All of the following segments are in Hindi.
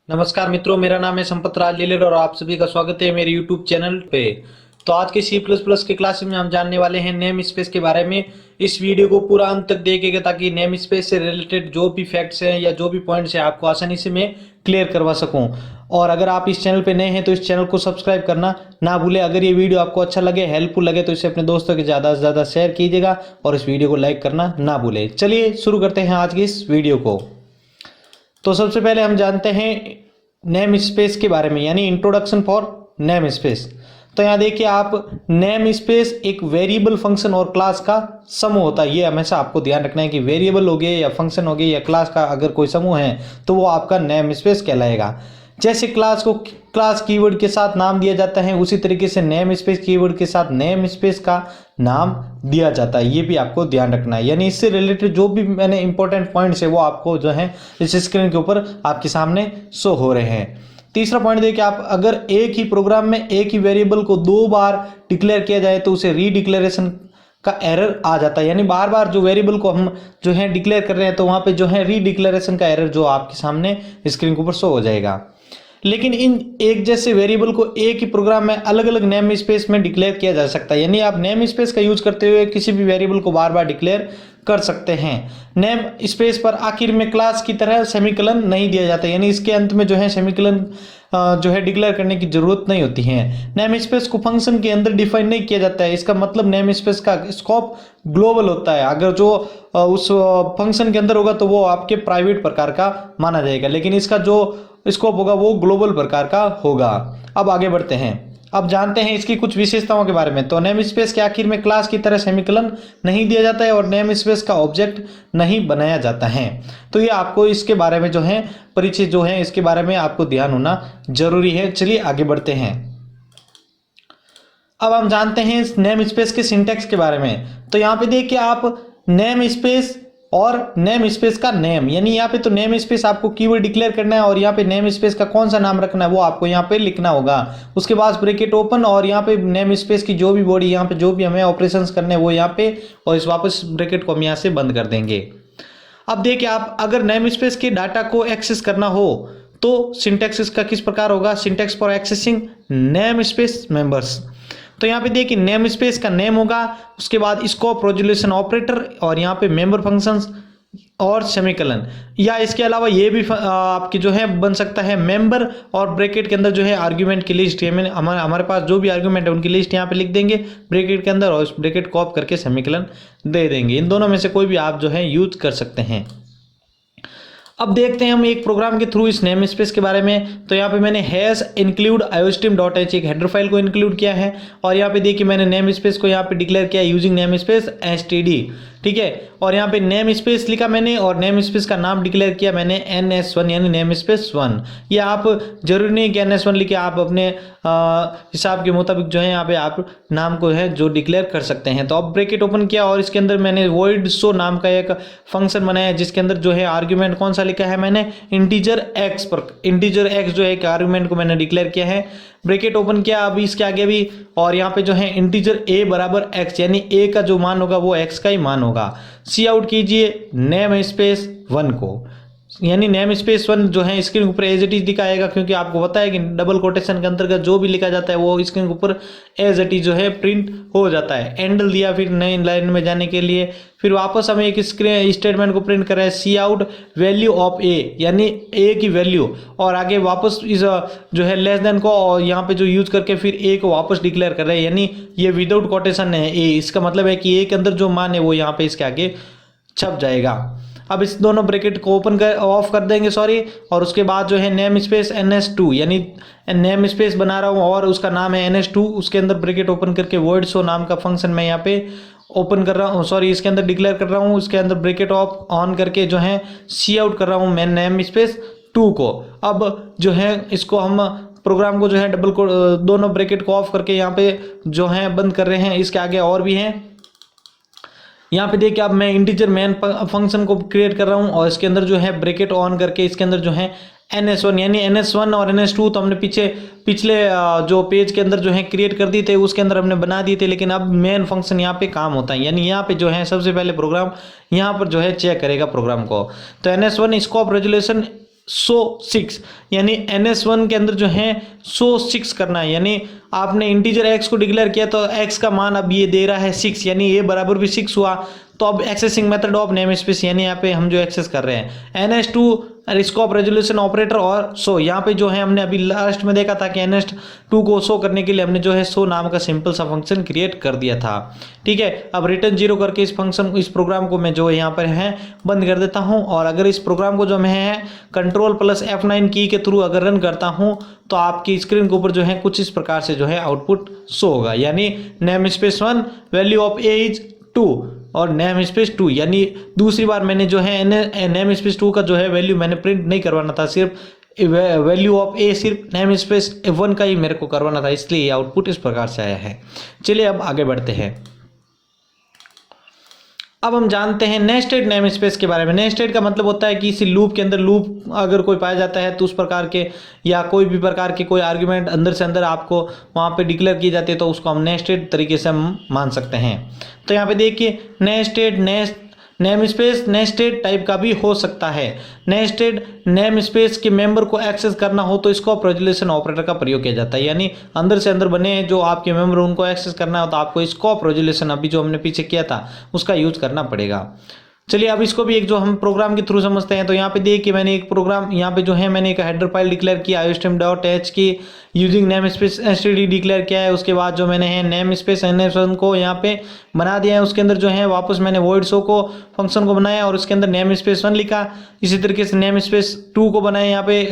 नमस्कार मित्रों, मेरा नाम है संपत राज लीलर और आप सभी का स्वागत है मेरे YouTube चैनल पे। तो आज के C++ के क्लास में हम जानने वाले हैं नेम स्पेस के बारे में। इस वीडियो को पूरा अंत तक देखिएगा ताकि नेम स्पेस से रिलेटेड जो भी फैक्ट्स हैं या जो भी पॉइंट्स हैं आपको आसानी से मैं क्लियर करवा सकूं। और अगर आप इस चैनल पे नए हैं तो इस चैनल को सब्सक्राइब करना ना भूलें। अगर ये वीडियो आपको अच्छा लगे, हेल्पफुल लगे तो इसे अपने दोस्तों के ज़्यादा से ज़्यादा शेयर कीजिएगा और इस वीडियो को लाइक करना ना भूलें। चलिए शुरू करते हैं आज की इस वीडियो को। तो सबसे पहले हम जानते हैं नेम स्पेस के बारे में, यानी इंट्रोडक्शन फॉर नेम स्पेस। तो यहाँ देखिए आप, नेम स्पेस एक वेरिएबल, फंक्शन और क्लास का समूह होता है। ये हमेशा आपको ध्यान रखना है कि वेरिएबल हो गए या फंक्शन हो गए या क्लास का अगर कोई समूह है तो वो आपका नेम स्पेस कहलाएगा। जैसे क्लास को क्लास कीवर्ड के साथ नाम दिया जाता है, उसी तरीके से नेम स्पेस कीवर्ड के साथ नेम स्पेस का नाम दिया जाता है। ये भी आपको ध्यान रखना है। यानी इससे रिलेटेड जो भी मैंने इंपॉर्टेंट पॉइंट्स है वो आपको जो है इस स्क्रीन के ऊपर आपके सामने शो हो रहे हैं। तीसरा पॉइंट देखिए आप, अगर एक ही प्रोग्राम में एक ही वेरिएबल को दो बार डिक्लेयर किया जाए तो उसे रीडिक्लेरेशन का एरर आ जाता है। यानी बार बार जो वेरिएबल को हम जो है डिक्लेयर कर रहे हैं तो वहां पे जो है रीडिक्लेरेशन का एरर जो आपके सामने स्क्रीन के ऊपर शो हो जाएगा। लेकिन इन एक जैसे वेरिएबल को एक ही प्रोग्राम में अलग अलग नेम स्पेस में डिक्लेयर किया जा सकता है। यानी आप नेम स्पेस का यूज करते हुए किसी भी वेरिएबल को बार बार डिक्लेयर कर सकते हैं। नेम स्पेस पर आखिर में क्लास की तरह सेमीकोलन नहीं दिया जाता, यानी इसके अंत में जो है सेमीकोलन जो है डिक्लेयर करने की जरूरत नहीं होती है। नेम स्पेस को फंक्शन के अंदर डिफाइन नहीं किया जाता है। इसका मतलब नेम स्पेस का स्कोप ग्लोबल होता है। अगर जो उस फंक्शन के अंदर होगा तो वो आपके प्राइवेट प्रकार का माना जाएगा, लेकिन इसका जो स्कोप होगा वो ग्लोबल प्रकार का होगा। अब आगे बढ़ते हैं, अब जानते हैं इसकी कुछ विशेषताओं के बारे में। तो नेम स्पेस के आखिर में क्लास की तरह सेमीकोलन नहीं दिया जाता है और नेम स्पेस का ऑब्जेक्ट नहीं बनाया जाता है। तो ये आपको इसके बारे में जो है परिचय जो है इसके बारे में आपको ध्यान होना जरूरी है। चलिए आगे बढ़ते हैं। अब हम जानते हैं नेम स्पेस के सिंटैक्स के बारे में। तो यहाँ पे देखिए आप, नेम स्पेस और नेम स्पेस का नेम, यानी यहाँ पे तो नेम स्पेस आपको कीवर्ड डिक्लेयर करना है और यहाँ पे नेम स्पेस का कौन सा नाम रखना है वो आपको यहाँ पे लिखना होगा। उसके बाद ब्रैकेट ओपन और यहाँ पे नेम स्पेस की जो भी बॉडी, यहाँ पे जो भी हमें ऑपरेशंस करने हैं वो यहाँ पे, और इस वापस ब्रैकेट को हम यहाँ से बंद कर देंगे। अब देखिए आप, अगर नेम स्पेस के डाटा को एक्सेस करना हो तो सिंटैक्स इसका किस प्रकार होगा। Syntax for accessing name space members. तो यहाँ पे देखिए नेम स्पेस का नेम होगा, उसके बाद स्कोप रेजोल्यूशन ऑपरेटर और यहाँ पे मेंबर फंक्शंस और सेमीकोलन, या इसके अलावा ये भी आपकी जो है बन सकता है मेंबर और ब्रैकेट के अंदर जो है आर्गुमेंट की लिस्ट। हमारे पास जो भी आर्गुमेंट है उनकी लिस्ट यहाँ पे लिख देंगे ब्रैकेट के अंदर और उस ब्रैकेट को ऑफ करके सेमीकोलन दे देंगे। इन दोनों में से कोई भी आप जो है यूज कर सकते हैं। अब देखते हैं हम एक प्रोग्राम के थ्रू इस नेम स्पेस के बारे में। तो यहाँ पे मैंने हैश इंक्लूड iostream.h एक हेडर फाइल को इंक्लूड किया है और यहाँ पे देखिए मैंने नेम स्पेस को यहाँ पे डिक्लेयर किया यूजिंग नेम स्पेस std, ठीक है। और यहाँ पे नेम स्पेस लिखा मैंने और नेम स्पेस का नाम डिक्लेयर किया मैंने ns1, यानी नेम स्पेस 1। ये आप जरूरी नहीं कि ns1 लिखे, आप अपने हिसाब के मुताबिक जो है यहाँ पे आप नाम को है जो डिक्लेयर कर सकते हैं। तो अब ब्रैकेट ओपन किया और इसके अंदर मैंने void show नाम का एक फंक्शन बनाया जिसके अंदर जो है आर्ग्यूमेंट कौन सा लिखा है मैंने, इंटीजर x पर। इंटीजर x जो है एक आर्ग्यूमेंट को मैंने डिक्लेयर किया है। ब्रैकेट ओपन किया अभी इसके आगे भी, और यहाँ पे जो है इंटीजर a बराबर x, यानी a का जो मान होगा वो x का ही मान होगा। सी आउट कीजिए नेम स्पेस 1 को, यानी नेम स्पेस 1 जो है स्क्रीन के ऊपर एज इट इज दिखाएगा, क्योंकि आपको पता है कि डबल कोटेशन के अंतर्गत जो भी लिखा जाता है वो स्क्रीन के ऊपर एज इट इज जो है प्रिंट हो जाता है। एंडल दिया फिर नई लाइन में जाने के लिए, फिर वापस हमें एक स्क्रीन स्टेटमेंट को प्रिंट कर रहा है सी आउट वैल्यू ऑफ ए, यानी ए की वैल्यू, और आगे वापस इस जो है लेस देन को और यहाँ पे जो यूज करके फिर ए को वापस डिक्लेयर कर रहे हैं, यानी ये विदाउट कोटेशन है ए। इसका मतलब है कि ए के अंदर जो मान है वो यहाँ पे इसके आगे छप जाएगा। अब इस दोनों ब्रैकेट को ओपन कर ऑफ कर देंगे, सॉरी, और उसके बाद जो है नेम स्पेस ns2, यानी नेम स्पेस बना रहा हूँ और उसका नाम है ns2, उसके अंदर ब्रैकेट ओपन करके void show नाम का फंक्शन मैं यहाँ पे ओपन कर रहा हूँ, सॉरी इसके अंदर डिक्लेयर कर रहा हूँ। उसके अंदर ब्रैकेट ऑफ ऑन करके जो है सी आउट कर रहा हूँ मैं नेम स्पेस 2 को। अब जो है इसको हम प्रोग्राम को जो है डबल को दोनों ब्रैकेट को ऑफ करके यहाँ पे जो है बंद कर रहे हैं। इसके आगे और भी हैं, यहाँ पे देखिए अब मैं इंटीजर मेन फंक्शन को क्रिएट कर रहा हूँ और इसके अंदर जो है ब्रैकेट ऑन करके इसके अंदर जो है ns1, यानी ns1 और ns2 तो हमने पिछले जो पेज के अंदर जो है क्रिएट कर दिए थे, उसके अंदर हमने बना दिए थे, लेकिन अब मेन फंक्शन यहाँ पे काम होता है। यानी यहाँ पे जो है सबसे पहले प्रोग्राम यहाँ पर जो है चेक करेगा प्रोग्राम को। तो ns1 स्कोप रेजोल्यूशन सो 6 यानी ns1 के अंदर जो है सो 6 करना है, यानी आपने इंटीजर x को डिक्लेयर किया तो x का मान अब ये दे रहा है 6, यानी ये बराबर भी 6 हुआ। तो अब accessing method of name space, यानी यहाँ पे हम जो एक्सेस कर रहे हैं ns2 स्कोप रेजोल्यूशन ऑपरेटर और सो, यहाँ पे जो है हमने अभी लास्ट में देखा था कि ns2 को शो करने के लिए हमने जो है शो नाम का सिंपल सा फंक्शन क्रिएट कर दिया था। ठीक है, अब रिटर्न 0 करके इस फंक्शन इस प्रोग्राम को मैं जो यहाँ पर है बंद कर देता हूँ। और अगर इस प्रोग्राम को जो मैं है Ctrl+F9 की के थ्रू अगर रन करता हूँ तो आपकी स्क्रीन के ऊपर जो है कुछ इस प्रकार से जो है आउटपुट शो होगा, यानी name space 1 value of A is 2 और नेम स्पेस 2, यानी दूसरी बार मैंने जो है नेम स्पेस 2 का जो है वैल्यू मैंने प्रिंट नहीं करवाना था, सिर्फ वैल्यू ऑफ ए सिर्फ नेम स्पेस 1 का ही मेरे को करवाना था, इसलिए आउटपुट इस प्रकार से आया है। चलिए अब आगे बढ़ते हैं। अब हम जानते हैं नेस्टेड नेम स्पेस के बारे में। नेस्टेड का मतलब होता है कि इसी लूप के अंदर लूप अगर कोई पाया जाता है तो उस प्रकार के या कोई भी प्रकार के कोई आर्ग्यूमेंट अंदर से अंदर आपको वहाँ पे डिक्लेयर की जाती है तो उसको हम नेस्टेड तरीके से हम मान सकते हैं। तो यहाँ पे देखिए nested name space nested type का भी हो सकता है। नेस्टेड नेम स्पेस के मेंबर को एक्सेस करना हो तो स्कोप रेजोल्यूशन ऑपरेटर का प्रयोग किया जाता है, यानी अंदर से अंदर बने जो आपके मेंबर उनको एक्सेस करना हो तो आपको स्कोप रेजोल्यूशन अभी जो हमने पीछे किया था उसका यूज करना पड़ेगा। चलिए अब इसको भी एक जो हम प्रोग्राम के थ्रू समझते हैं। तो यहाँ पे देखिए मैंने एक प्रोग्राम यहाँ पे जो है मैंने एक हेडर फाइल डिक्लेयर किया iostream.h की using name space std declare किया है। उसके बाद जो मैंने है नेम स्पेस ns1 को यहाँ पे बना दिया है, उसके अंदर जो है वापस मैंने void show को फंक्शन को बनाया और उसके अंदर नेम स्पेस 1 लिखा। इसी तरीके से नेम स्पेस 2 को बनाया यहाँ पे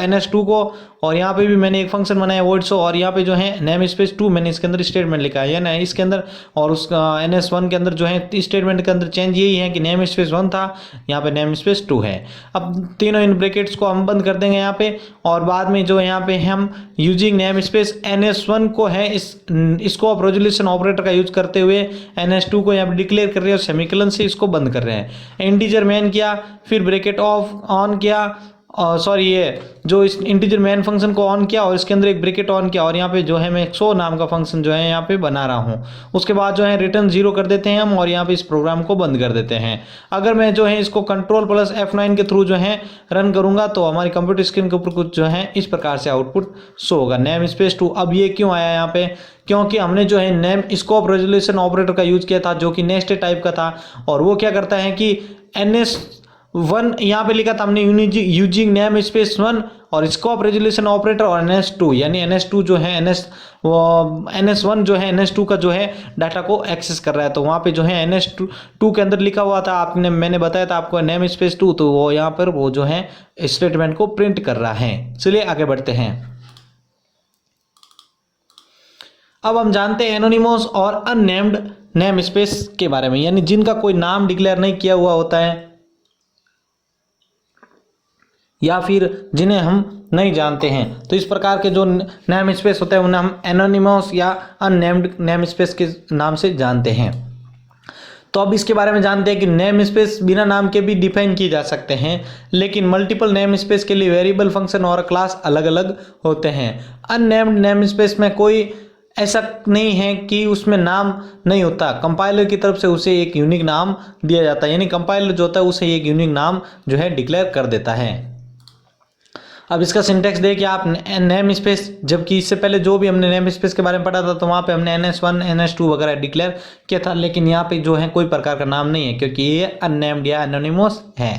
ns2 को, और यहाँ पे भी मैंने एक फंक्शन बनाया void show और यहाँ पे जो है नेम स्पेस 2 मैंने इसके अंदर स्टेटमेंट लिखा है, यानी इसके अंदर और उस ns1 के अंदर जो है स्टेटमेंट के अंदर चेंज यही है कि नेम स्पेस 1 था, यहाँ पे नेम स्पेस 2 है। अब तीनों इन ब्रैकेट्स को हम बंद कर देंगे यहाँ पे, और बाद में जो यहाँ पे हम यूजिंग नेम स्पेस ns1 को है इसको अब रेजोल्यूशन ऑपरेटर का यूज करते हुए ns2 को यहाँ पे डिक्लेयर कर रहे हैं और सेमीकोलन से इसको बंद कर रहे हैं। इंटीजर मैन किया, फिर ब्रैकेट ऑफ ऑन किया, सॉरी ये जो इस इंटीजर मैन फंक्शन को ऑन किया और इसके अंदर एक ब्रैकेट ऑन किया और यहाँ पे जो है मैं शो नाम का फंक्शन जो है यहाँ पे बना रहा हूँ। उसके बाद जो है रिटर्न 0 कर देते हैं हम और यहाँ पे इस प्रोग्राम को बंद कर देते हैं। अगर मैं जो है इसको Ctrl+F9 के थ्रू जो है रन करूंगा तो हमारी कंप्यूटर स्क्रीन के ऊपर कुछ जो है इस प्रकार से आउटपुट शो होगा, नेम स्पेस 2। अब ये क्यों आया यहाँ पे, क्योंकि हमने जो है नेम स्कोप रेजोल्यूशन ऑपरेटर का यूज किया था जो कि नेस्टेड टाइप का था, और वो क्या करता है कि ns1 यहाँ पे लिखा था हमने यूजिंग नेम स्पेस 1 और स्कोप रेजोल्यूशन ऑपरेटर और ns2, यानी ns2 जो है ns1 जो है ns2 का जो है डाटा को एक्सेस कर रहा है। तो वहाँ पे जो है ns2 के अंदर लिखा हुआ था मैंने बताया था आपको नेम स्पेस 2, तो वो यहाँ पर वो जो है स्टेटमेंट को प्रिंट कर रहा है। चलिए आगे बढ़ते हैं। अब हम जानते हैं एनोनिमस और अननेम्ड नेम स्पेस के बारे में, यानी जिनका कोई नाम डिक्लेयर नहीं किया हुआ होता है या फिर जिन्हें हम नहीं जानते हैं। तो इस प्रकार के जो नेम स्पेस होते हैं उन्हें हम एनोनिमस या अननेम्ड नेम स्पेस के नाम से जानते हैं। तो अब इसके बारे में जानते हैं कि नेम स्पेस बिना नाम के भी डिफाइन किए जा सकते हैं, लेकिन मल्टीपल नेम स्पेस के लिए वेरिएबल, फंक्शन और क्लास अलग अलग होते हैं। अननेम्ड नेम स्पेस में कोई ऐसा नहीं है कि उसमें नाम नहीं होता, कंपाइलर की तरफ से उसे एक यूनिक नाम दिया जाता है, यानी कंपाइलर जो होता है उसे एक यूनिक नाम जो है डिक्लेयर कर देता है। अब इसका सिंटेक्स देखिए आप, नेम स्पेस, जबकि इससे पहले जो भी हमने नेम स्पेस के बारे में पढ़ा था तो वहाँ पे हमने ns1 ns2 वगैरह डिक्लेयर किया था, लेकिन यहाँ पे जो है कोई प्रकार का नाम नहीं है क्योंकि ये अननेम्ड या एनोनिमस है।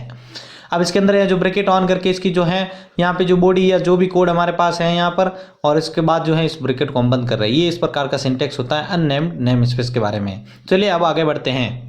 अब इसके अंदर है जो ब्रैकेट ऑन करके इसकी जो है यहाँ पे जो बॉडी या जो भी कोड हमारे पास है यहाँ पर, और इसके बाद जो है इस ब्रैकेट को हम बंद कर रहे हैं। ये इस प्रकार का सिंटेक्स होता है अननेम्ड नेम स्पेस के बारे में। चलिए अब आगे बढ़ते हैं।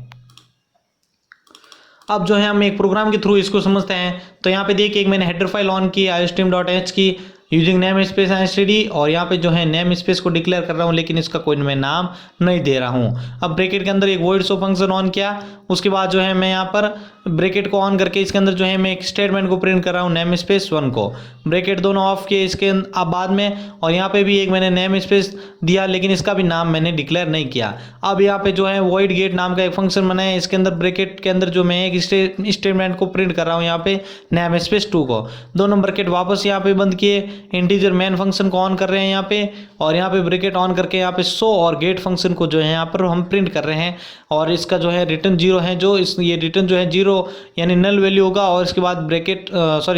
अब जो है हम एक प्रोग्राम के थ्रू इसको समझते हैं। तो यहाँ पे देखिए एक मैंने हेडर फाइल ऑन की iostream.h की यूजिंग नेम स्पेस std, और यहाँ पे जो है नेम स्पेस को डिक्लेयर कर रहा हूँ लेकिन इसका कोई मैं नाम नहीं दे रहा हूँ। अब ब्रैकेट के अंदर एक void show फंक्शन ऑन किया, उसके बाद जो है मैं यहाँ पर ब्रैकेट को ऑन करके इसके अंदर जो है मैं एक स्टेटमेंट को प्रिंट कर रहा हूँ नेम स्पेस 1 को, ब्रैकेट दोनों ऑफ किए इसके अब बाद में, और यहाँ पे भी एक मैंने नेम स्पेस दिया लेकिन इसका भी नाम मैंने डिक्लेयर नहीं किया। अब यहाँ पे जो है void get नाम का एक फंक्शन बनाया, इसके अंदर ब्रैकेट के अंदर जो मैं एक स्टेटमेंट को प्रिंट कर रहा हूँ यहाँ पे नेम स्पेस 2 को, दोनों ब्रैकेट वापस यहाँ पे बंद किए, इंटीजर मैन फंक्शन को ऑन कर रहे हैं यहाँ पे, और यहाँ पे ब्रैकेट ऑन करके यहाँ पे शो और गेट फंक्शन को जो है यहाँ पर हम प्रिंट कर रहे हैं। और इसका जो है रिटर्न जीरो है, जो ये रिटर्न जो है जीरो यानी नल वैल्यू होगा, और इसके बाद ब्रैकेट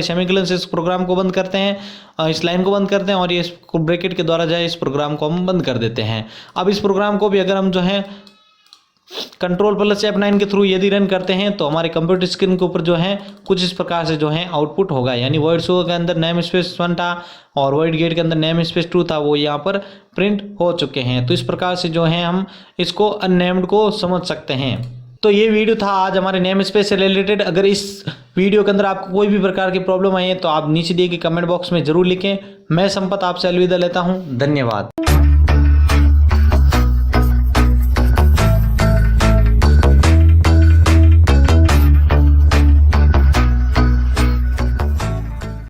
सेमीकोलन से इस प्रोग्राम को बंद करते हैं, इस लाइन को बंद करते हैं, और ये इस ब्रैकेट के द्वारा जो है इस प्रोग्राम को हम बंद कर देते हैं। अब इस प्रोग्राम को भी अगर हम जो है Ctrl+F9 के थ्रू यदि रन करते हैं तो हमारे कंप्यूटर स्क्रीन के ऊपर जो है कुछ इस प्रकार से जो है आउटपुट होगा, यानी वर्ड शो के अंदर नेम स्पेस 1 था और वर्ड गेट के अंदर नेम स्पेस 2 था, वो यहाँ पर प्रिंट हो चुके हैं। तो इस प्रकार से जो है हम इसको अननेम्ड को समझ सकते हैं। तो ये वीडियो था आज हमारे नेम स्पेस से रिलेटेड। अगर इस वीडियो के अंदर आपको कोई भी प्रकार की प्रॉब्लम आई है तो आप नीचे दिए गए कमेंट बॉक्स में जरूर लिखें। मैं संपत आपसे अलविदा लेता हूँ। धन्यवाद।